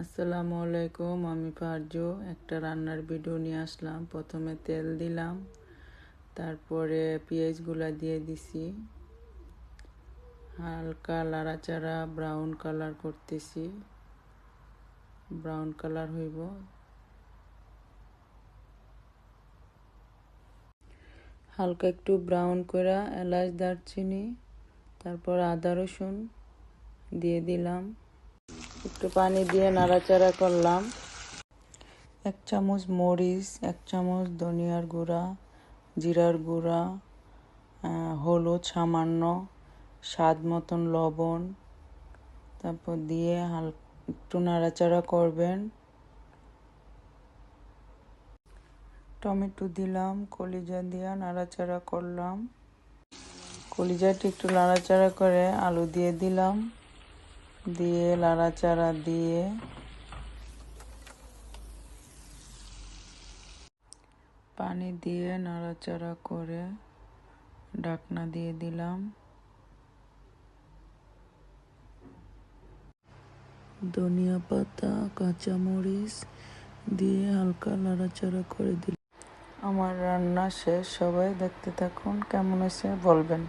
আসসালামু আলাইকুম। আমি ফারজু একটা রান্নার ভিডিও নিয়ে আসলাম। প্রথমে তেল দিলাম, তারপরে পেঁয়াজগুলা দিয়ে দিছি, হালকা লাড়াচাড়া ব্রাউন কালার করতেছি। ব্রাউন কালার হইব, হালকা একটু ব্রাউন করে এলাচ দারচিনি, তারপর আদা রসুন দিয়ে দিলাম। একটু পানি দিয়ে নাড়াচাড়া করলাম। 1 চামচ মরিচ, 1 চামচ ধনিয়ার গুঁড়া, জিরার গুঁড়া, হলুদ সামান্য, স্বাদ মতন লবণ, তারপর দিয়ে একটু নাড়াচাড়া করবেন। টমেটো দিলাম, কলিজা দিয়ে নাড়াচাড়া করলাম। কলিজাটি একটু নাড়াচাড়া করে আলু দিয়ে দিলাম, দিয়ে নাড়াচাড়া দিয়ে পানি দিয়ে নাড়াচাড়া করে ঢাকনা দিয়ে দিলাম। ধনিয়া পাতা, কাঁচামরিচ দিয়ে হালকা নাড়াচাড়া করে দিলাম। আমার রান্না শেষ। সবাই দেখতে থাকুন, কেমন হয়েছে বলবেন।